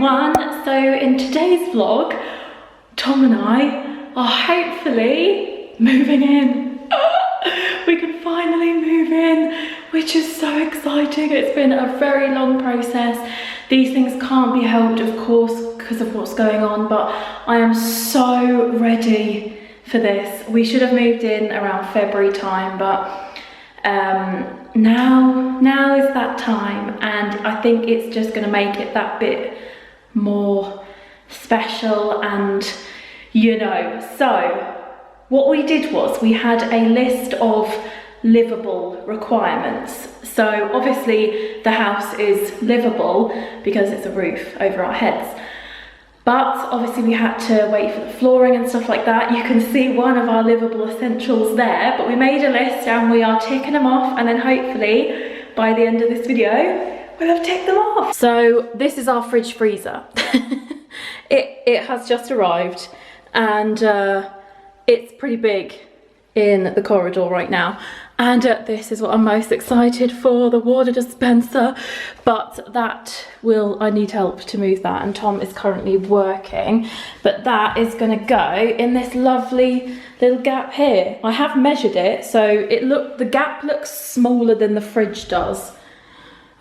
everyone. So in today's vlog, Tom and I are hopefully moving in. We can finally move in, which is so exciting. It's been a very long process. These things can't be helped, of course, because of what's going on, but I am so ready for this. We should have moved in around February time, but now is that time, and I think it's just going to make it that bit more special. And you know, so what we did was we had a list of livable requirements. So obviously the house is livable because it's a roof over our heads, but obviously we had to wait for the flooring and stuff like that. You can see one of our livable essentials there, but we made a list and we are ticking them off, and then hopefully by the end of this video we'll have ticked them off. So this is our fridge freezer. it has just arrived, and it's pretty big in the corridor right now, and this is what I'm most excited for, the water dispenser, but I need help to move that, and Tom is currently working, but that is going to go in this lovely little gap here. I have measured it, so the gap looks smaller than the fridge does.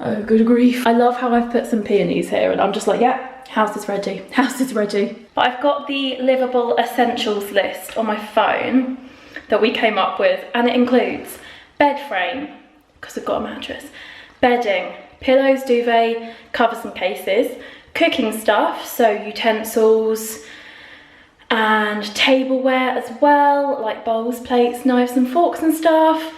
Oh, good grief. I love how I've put some peonies here, and I'm just like, yeah, house is ready, house is ready. But I've got the livable essentials list on my phone that we came up with, and it includes bed frame, because I've got a mattress, bedding, pillows, duvet, covers and cases, cooking stuff, so utensils and tableware as well, like bowls, plates, knives and forks and stuff,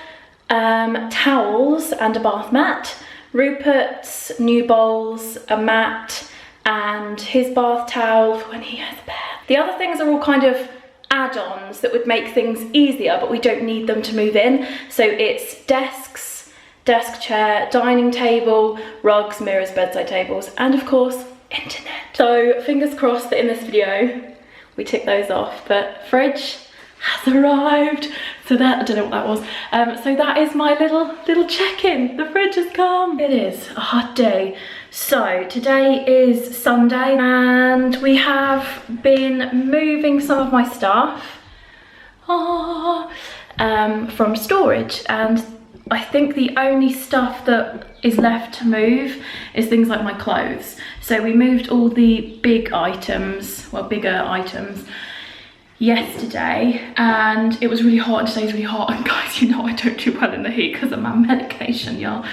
towels and a bath mat, Rupert's new bowls, a mat, and his bath towel for when he has a bath. The other things are all kind of add-ons that would make things easier, but we don't need them to move in. So it's desks, desk chair, dining table, rugs, mirrors, bedside tables, and of course, internet. So fingers crossed that in this video we tick those off, but fridge has arrived. So that, I don't know what that was. So that is my little check-in. The fridge has come. It is a hot day. So today is Sunday, and we have been moving some of my stuff from storage, and I think the only stuff that is left to move is things like my clothes. So we moved all the bigger items yesterday, and it was really hot, and today's really hot, and guys, you know I don't do well in the heat because of my medication, y'all.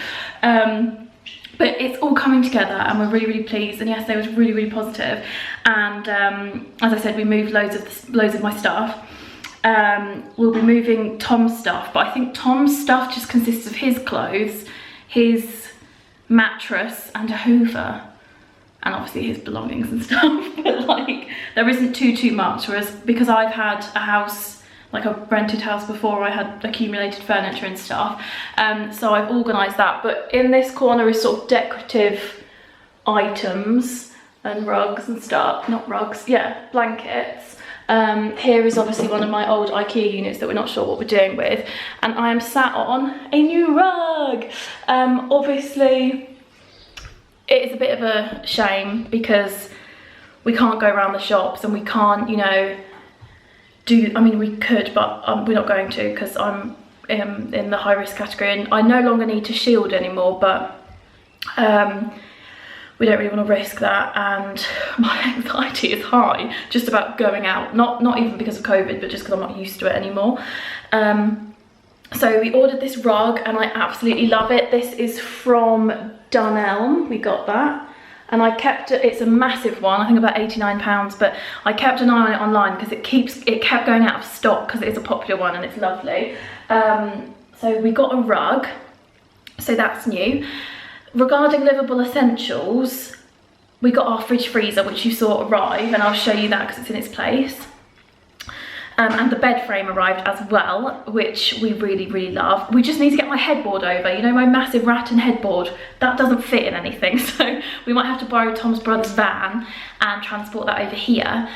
But it's all coming together, and we're really pleased, and yesterday was really positive. And as I said, we moved loads of my stuff. We'll be moving Tom's stuff, but I think Tom's stuff just consists of his clothes, his mattress and a hoover, and obviously his belongings and stuff, but like there isn't too much, whereas because I've had a house, like a rented house before, I had accumulated furniture and stuff, so I've organised that. But in this corner is sort of decorative items and rugs and stuff, not rugs, yeah, blankets. Here is obviously one of my old IKEA units that we're not sure what we're doing with, and I am sat on a new rug. Obviously it is a bit of a shame because we can't go around the shops, and we can't, you know, I mean we could, but we're not going to, because I'm in the high risk category, and I no longer need to shield anymore, but we don't really want to risk that, and my anxiety is high just about going out, not even because of COVID, but just because I'm not used to it anymore. So we ordered this rug, and I absolutely love it. This is from Dunelm, we got that, and I kept it, it's a massive one, I think about £89, but I kept an eye on it online because it kept going out of stock because it's a popular one and it's lovely. So we got a rug, so that's new. Regarding livable essentials, we got our fridge freezer, which you saw arrive, and I'll show you that because it's in its place. And the bed frame arrived as well, which we really love. We just need to get my headboard over, you know, my massive rattan headboard, that doesn't fit in anything, so we might have to borrow Tom's brother's van and transport that over here.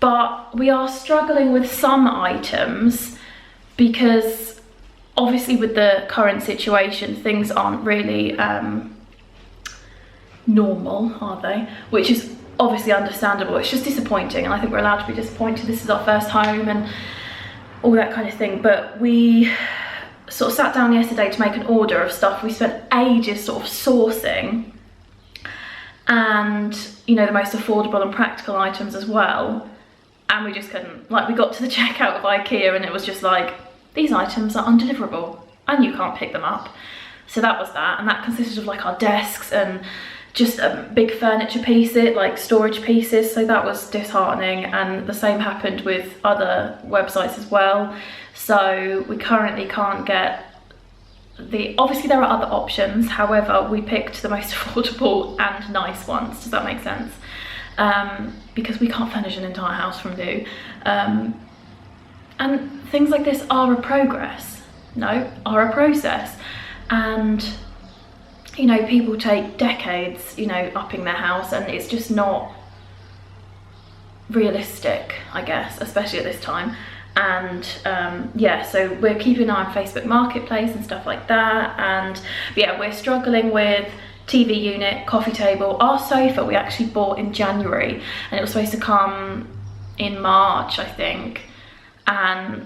But we are struggling with some items because obviously with the current situation, things aren't really normal, are they? Which is obviously understandable. It's just disappointing, and I think we're allowed to be disappointed. This is our first home and all that kind of thing. But we sort of sat down yesterday to make an order of stuff. We spent ages sort of sourcing, and you know, the most affordable and practical items as well, and we just couldn't. Like, we got to the checkout of IKEA and it was just like, these items are undeliverable and you can't pick them up. So that was that, and that consisted of like our desks and just big furniture pieces, like storage pieces. So that was disheartening, and the same happened with other websites as well. So we currently can't get obviously there are other options, however we picked the most affordable and nice ones. Does that make sense? Because we can't furnish an entire house from new. And things like this are a progress, are a process. And you know, people take decades, you know, upping their house, and it's just not realistic, I guess, especially at this time. And yeah, so we're keeping an eye on Facebook Marketplace and stuff like that. And yeah, we're struggling with TV unit, coffee table. Our sofa we actually bought in January, and it was supposed to come in March, I think. And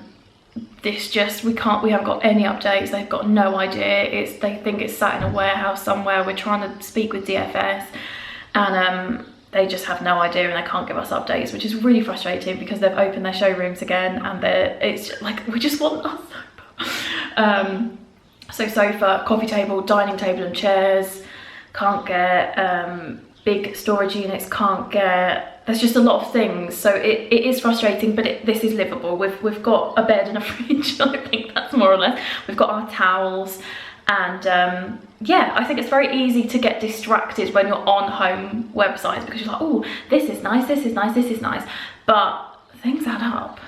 this just, we haven't got any updates. They've got no idea. They think it's sat in a warehouse somewhere. We're trying to speak with DFS, and they just have no idea, and they can't give us updates, which is really frustrating because they've opened their showrooms again, and it's just, like, we just want our sofa. So sofa, coffee table, dining table and chairs, can't get big storage units, can't get, there's just a lot of things. So it is frustrating, but this is livable. We've got a bed and a fridge. I think that's more or less. We've got our towels, and yeah, I think it's very easy to get distracted when you're on home websites, because you're like, oh, this is nice, this is nice, this is nice, but things add up.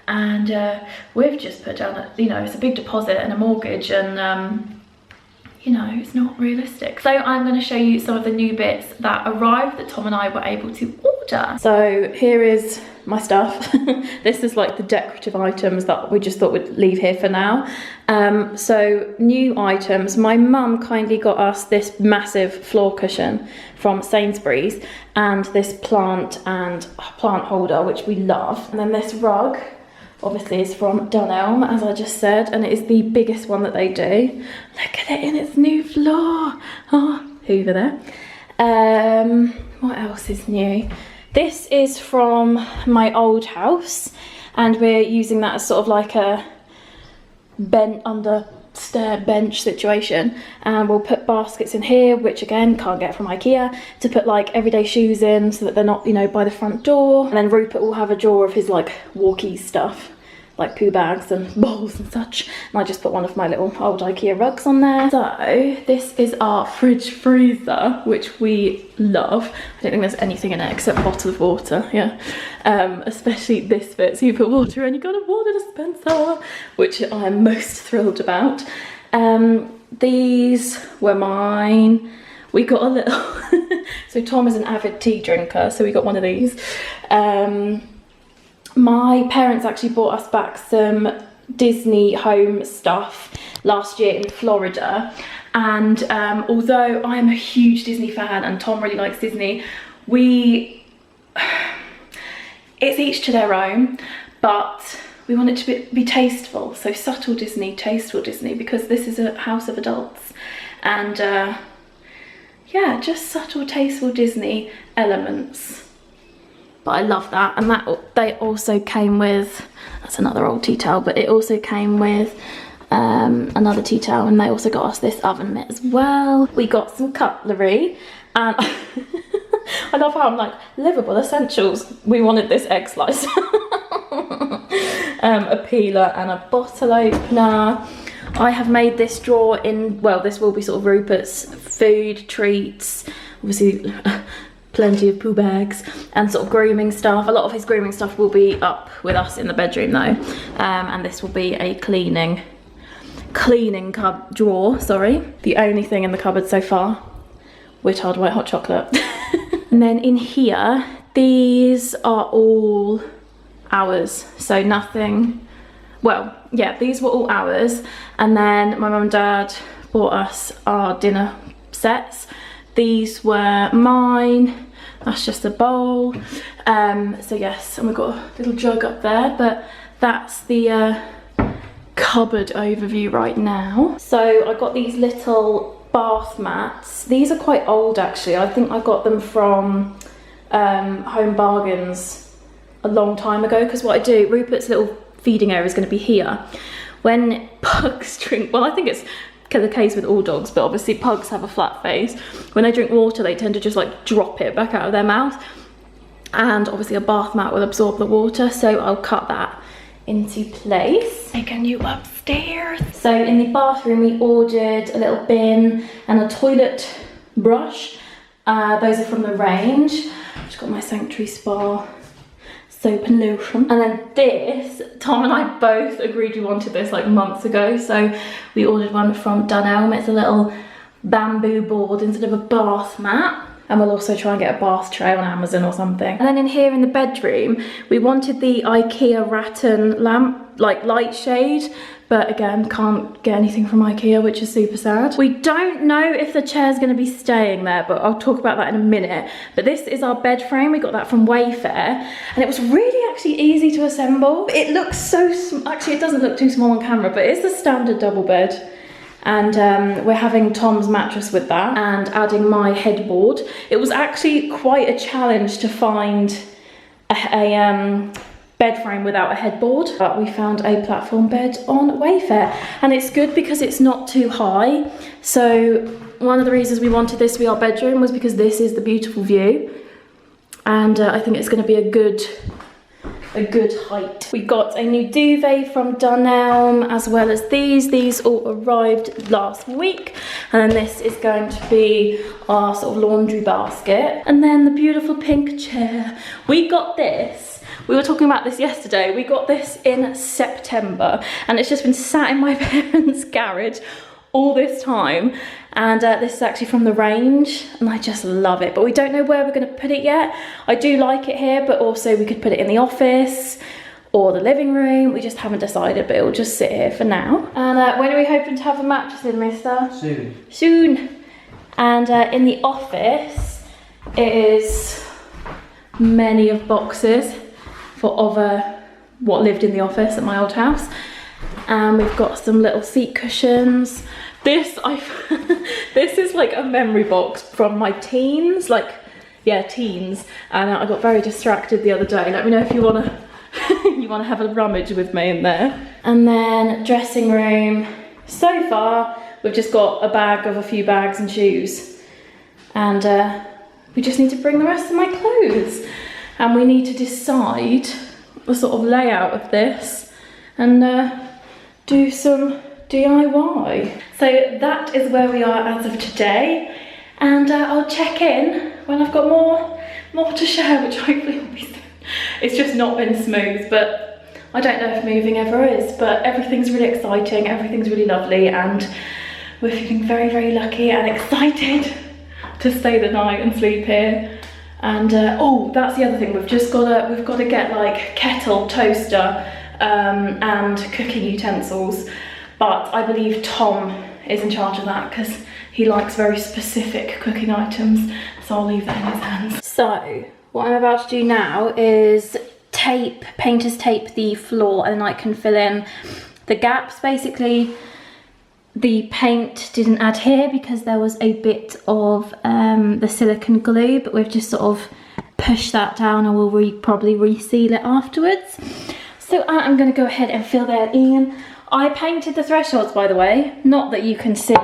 And we've just put down, you know, it's a big deposit and a mortgage, and you know, it's not realistic. So I'm going to show you some of the new bits that arrived that Tom and I were able to order. So here is my stuff. This is like the decorative items that we just thought we'd leave here for now. So new items. My mum kindly got us this massive floor cushion from Sainsbury's, and this plant holder, which we love. And then this rug obviously is from Dunelm, as I just said, and it is the biggest one that they do. Look at it in its new floor. Oh, Hoover there. What else is new? This is from my old house, and we're using that as sort of like a under stair bench situation, and we'll put baskets in here, which again can't get from IKEA, to put like everyday shoes in so that they're not, you know, by the front door. And then Rupert will have a drawer of his like walkie stuff, like poo bags and bowls and such, and I just put one of my little old IKEA rugs on there. So this is our fridge freezer, which we love. I don't think there's anything in it except a bottle of water, yeah. Especially this bit, so you put water in, you got a water dispenser, which I'm most thrilled about. These were mine. We got a little so Tom is an avid tea drinker, so we got one of these. My parents actually bought us back some Disney home stuff last year in Florida, and although I am a huge Disney fan and Tom really likes Disney, it's each to their own, but we want it to be tasteful. So subtle Disney, tasteful Disney, because this is a house of adults, and yeah, just subtle, tasteful Disney elements. But I love that. And that they also came with, that's another old tea towel, but it also came with another tea towel, and they also got us this oven mitt as well. We got some cutlery, and I love how I'm like, livable essentials. We wanted this egg slicer, a peeler and a bottle opener. I have made this drawer in, well, this will be sort of Rupert's food, treats, obviously plenty of poo bags and sort of grooming stuff. A lot of his grooming stuff will be up with us in the bedroom though, and this will be a cleaning drawer, sorry. The only thing in the cupboard so far, we're hard white hot chocolate. And then in here, these are all ours, so nothing, well, yeah, these were all ours. And then my mum and dad bought us our dinner sets, These were mine. That's just a bowl. So yes, and we've got a little jug up there, but that's the cupboard overview right now. So I got these little bath mats. These are quite old actually. I think I got them from Home Bargains a long time ago, because what I do, Rupert's little feeding area is going to be here. When pugs drink, well, I think it's the case with all dogs, but obviously pugs have a flat face. When they drink water, they tend to just like drop it back out of their mouth, and obviously a bath mat will absorb the water, so I'll cut that into place. Taking you upstairs. So in the bathroom we ordered a little bin and a toilet brush. Those are from the range. I've just got my Sanctuary Spa soap and lotion. And then this, Tom and I both agreed we wanted this like months ago, so we ordered one from Dunelm. It's a little bamboo board instead of a bath mat. And we'll also try and get a bath tray on Amazon or something. And then in here in the bedroom, we wanted the IKEA rattan lamp, like light shade, but again, can't get anything from IKEA, which is super sad. We don't know if the chair's gonna be staying there, but I'll talk about that in a minute. But this is our bed frame. We got that from Wayfair, and it was really actually easy to assemble. It looks so, actually it doesn't look too small on camera, but it's the standard double bed. And we're having Tom's mattress with that and adding my headboard. It was actually quite a challenge to find a bed frame without a headboard, but we found a platform bed on Wayfair, and it's good because it's not too high. So one of the reasons we wanted this to be our bedroom was because this is the beautiful view, and I think it's going to be a good height. We got a new duvet from Dunelm, as well as these. These all arrived last week. And then this is going to be our sort of laundry basket. And then the beautiful pink chair. We got this. We were talking about this yesterday. We got this in September, and it's just been sat in my parents' garage all this time, and this is actually from the range, and I just love it, but we don't know where we're going to put it yet. I do like it here, but also we could put it in the office or the living room. We just haven't decided, but it will just sit here for now. And when are we hoping to have a mattress in, mister? Soon. And in the office, it is many of boxes for what lived in the office at my old house. And we've got some little seat cushions. This is like a memory box from my teens, teens. And I got very distracted the other day. Let me know if you wanna have a rummage with me in there. And then dressing room. So far, we've just got a bag of a few bags and shoes, and we just need to bring the rest of my clothes. And we need to decide the sort of layout of this and do some DIY. So that is where we are as of today, and I'll check in when I've got more to share, which hopefully will be soon. It's just not been smooth, but I don't know if moving ever is, but everything's really exciting, everything's really lovely, and we're feeling very, very lucky and excited to stay the night and sleep here. And oh, that's the other thing, we've got to get like kettle, toaster, and cooking utensils, but I believe Tom is in charge of that because he likes very specific cooking items, so I'll leave that in his hands. So what I'm about to do now is painter's tape the floor, and I can fill in the gaps. Basically, the paint didn't adhere because there was a bit of the silicone glue, but we've just sort of pushed that down, and we'll probably reseal it afterwards. So I'm going to go ahead and fill that in. I painted the thresholds, by the way, not that you can see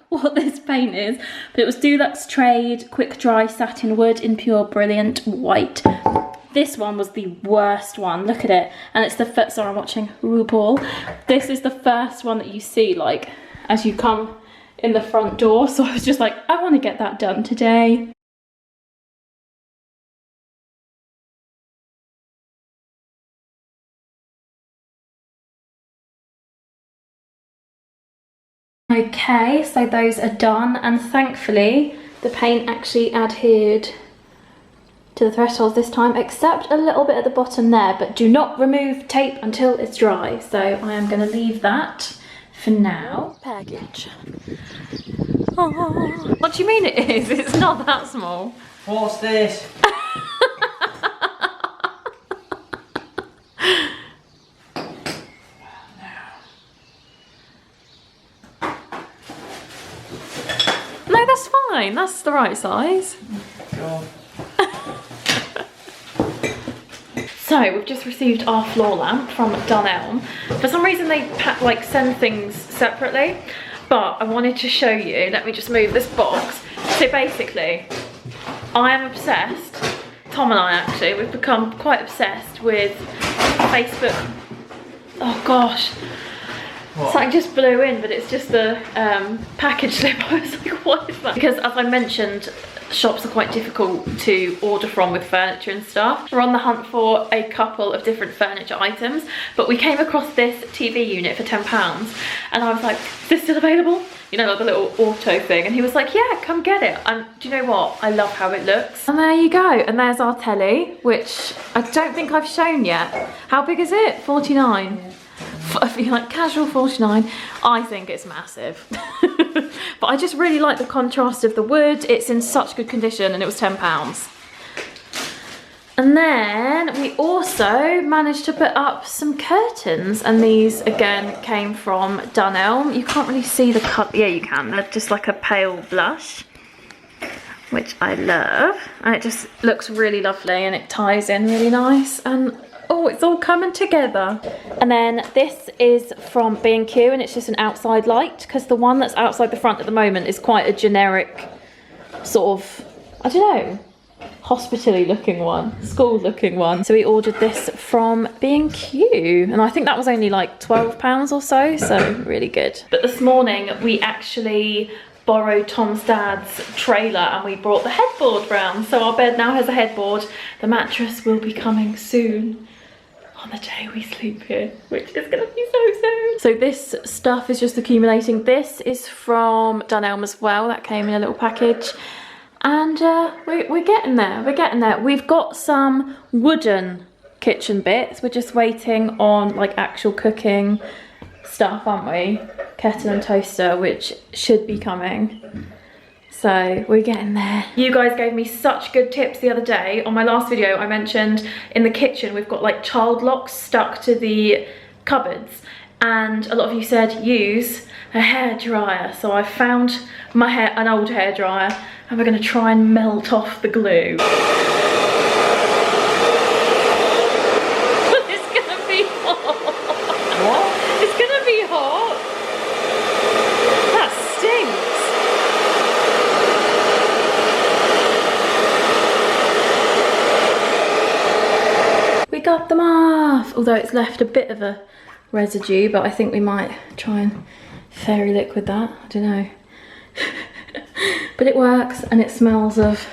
what this paint is, but it was Dulux Trade Quick Dry Satin Wood in Pure Brilliant White. This one was the worst one, look at it, and it's the first, sorry I'm watching RuPaul. This is the first one that you see like as you come in the front door, so I was just like, I want to get that done today. Okay, so those are done, and thankfully the paint actually adhered to the thresholds this time, except a little bit at the bottom there, but do not remove tape until it's dry. So I am going to leave that for now. Package. Oh, what do you mean it is? It's not that small. What's this? No, that's fine. That's the right size. Sure. So we've just received our floor lamp from Dunelm. For some reason they send things separately, but I wanted to show you. Let me just move this box. So basically, I am obsessed. Tom and I actually, we've become quite obsessed with Facebook. Oh gosh. What? Something just blew in, but it's just the package slip. I was like, what is that? Because as I mentioned, shops are quite difficult to order from with furniture and stuff. We're on the hunt for a couple of different furniture items, but we came across this TV unit for £10, and I was like, is this still available? You know, like the little auto thing. And he was like, yeah, come get it. And do you know what? I love how it looks. And there you go. And there's our telly, which I don't think I've shown yet. How big is it? 49. Yeah. If you like casual 49, I think it's massive. But I just really like the contrast of the wood. It's in such good condition, and it was £10. And then we also managed to put up some curtains, and these again came from Dunelm. You can't really see the colour. Yeah, you can. They're just like a pale blush, which I love, and it just looks really lovely, and it ties in really nice. And oh, it's all coming together. And then this is from B&Q, and it's just an outside light, because the one that's outside the front at the moment is quite a generic sort of, I don't know, hospital-y looking one, school looking one. So we ordered this from B&Q, and I think that was only like £12 or so really good. But this morning we actually borrowed Tom's dad's trailer, and we brought the headboard round. So our bed now has a headboard. The mattress will be coming soon on the day we sleep here, which is gonna be so soon. So this stuff is just accumulating. This is from Dunelm as well. That came in a little package. And we're getting there, we're getting there. We've got some wooden kitchen bits. We're just waiting on like actual cooking stuff, aren't we? Kettle and toaster, which should be coming. So we're getting there. You guys gave me such good tips the other day. On my last video, I mentioned in the kitchen, we've got like child locks stuck to the cupboards. And a lot of you said use a hairdryer. So I found an old hairdryer, and we're gonna try and melt off the glue. It's gonna be hot. What? It's gonna be hot. That stinks. We got them off. Although it's left a bit of a residue, but I think we might try and fairy liquid that. I don't know. But it works, and it smells of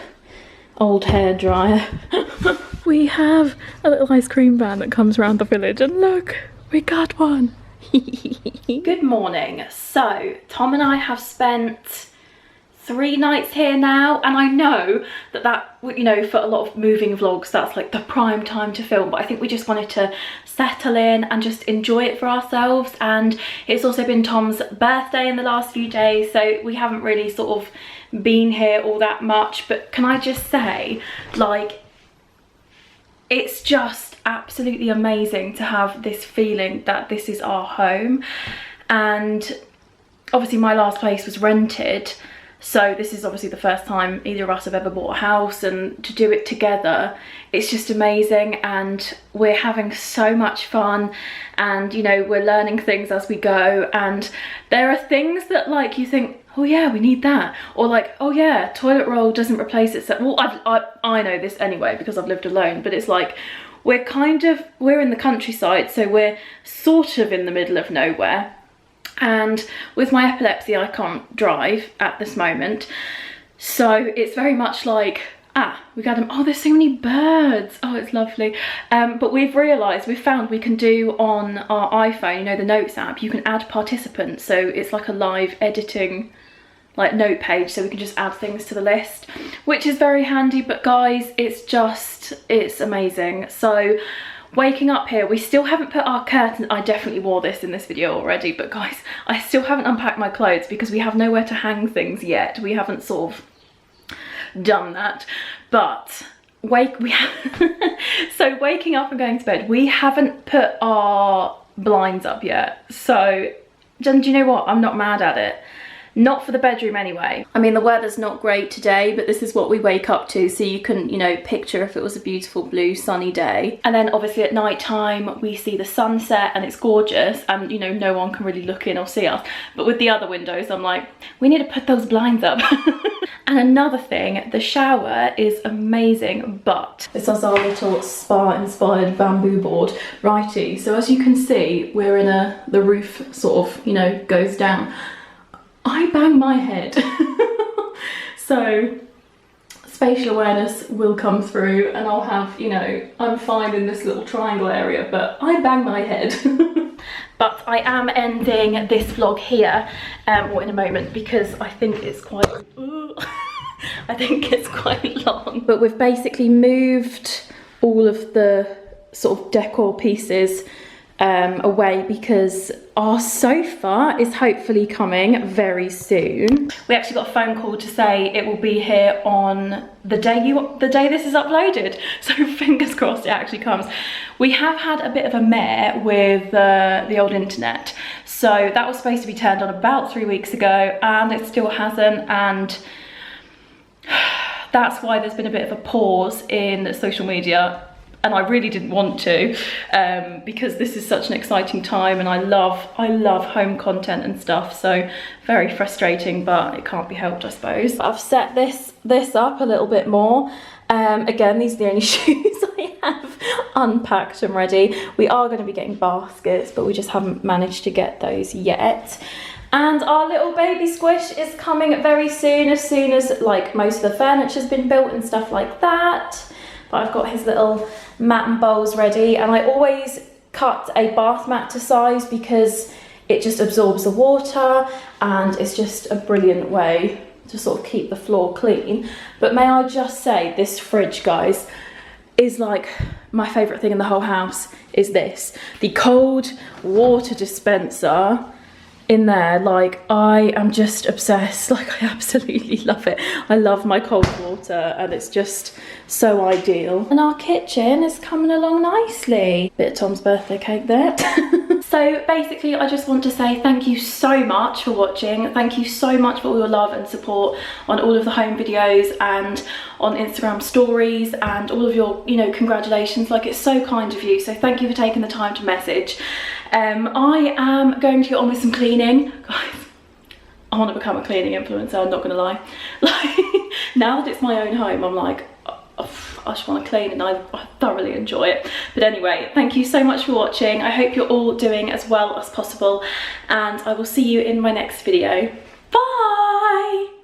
old hairdryer. We have a little ice cream van that comes around the village, and look, we got one. Good morning. So Tom and I have spent 3 nights here now, and I know that you know, for a lot of moving vlogs, that's like the prime time to film, but I think we just wanted to settle in and just enjoy it for ourselves. And it's also been Tom's birthday in the last few days, so we haven't really sort of been here all that much. But can I just say, like, it's just absolutely amazing to have this feeling that this is our home. And obviously my last place was rented, so this is obviously the first time either of us have ever bought a house, and to do it together, it's just amazing. And we're having so much fun, and you know, we're learning things as we go. And there are things that like you think, oh yeah, we need that, or like, oh yeah, toilet roll doesn't replace itself. Well, I know this anyway because I've lived alone, but it's like we're in the countryside, so we're sort of in the middle of nowhere. And with my epilepsy, I can't drive at this moment. So it's very much like, we got them. Oh, there's so many birds. Oh, it's lovely. But we've found we can do on our iPhone, you know, the Notes app, you can add participants. So it's like a live editing, like, note page. So we can just add things to the list, which is very handy. But guys, it's amazing. So waking up here, we still haven't put our curtains. I definitely wore this in this video already, but guys, I still haven't unpacked my clothes because we have nowhere to hang things yet. We haven't sort of done that, but so waking up and going to bed, we haven't put our blinds up yet. So do you know what, I'm not mad at it. Not for the bedroom anyway. I mean, the weather's not great today, but this is what we wake up to, so you can, you know, picture if it was a beautiful blue sunny day. And then obviously at night time we see the sunset and it's gorgeous, and you know, no one can really look in or see us. But with the other windows, I'm like, we need to put those blinds up. And another thing, the shower is amazing, but this is our little spa-inspired bamboo board. Righty, so as you can see, we're in the roof sort of, you know, goes down. I bang my head. So spatial awareness will come through and I'll have, you know, I'm fine in this little triangle area, but I bang my head. But I am ending this vlog here, or in a moment, because I think it's quite, I think it's quite long. But we've basically moved all of the sort of decor pieces away because our sofa is hopefully coming very soon. We actually got a phone call to say it will be here on the day this is uploaded, so fingers crossed it actually comes. We have had a bit of a mare with the old internet, so that was supposed to be turned on about 3 weeks ago and it still hasn't, and that's why there's been a bit of a pause in social media. And I really didn't want to, because this is such an exciting time and I love home content and stuff, so very frustrating, but it can't be helped, I suppose. I've set this up a little bit more. Again, these are the only shoes I have unpacked and ready. We are going to be getting baskets, but we just haven't managed to get those yet. And our little baby squish is coming very soon as like most of the furniture's been built and stuff like that. But I've got his little mat and bowls ready, and I always cut a bath mat to size because it just absorbs the water and it's just a brilliant way to sort of keep the floor clean. But may I just say, this fridge, guys, is like my favourite thing in the whole house is this. The cold water dispenser in there, like I am just obsessed. Like I absolutely love it. I love my cold water and it's just so ideal. And our kitchen is coming along nicely. Bit of Tom's birthday cake there. So basically I just want to say thank you so much for watching. Thank you so much for all your love and support on all of the home videos and on Instagram stories and all of your, you know, congratulations. Like, it's so kind of you, so thank you for taking the time to message. I am going to get on with some cleaning. Guys, I want to become a cleaning influencer, I'm not going to lie. Like, now that it's my own home, I'm like, I just want to clean, and I thoroughly enjoy it. But anyway, thank you so much for watching. I hope you're all doing as well as possible, and I will see you in my next video. Bye!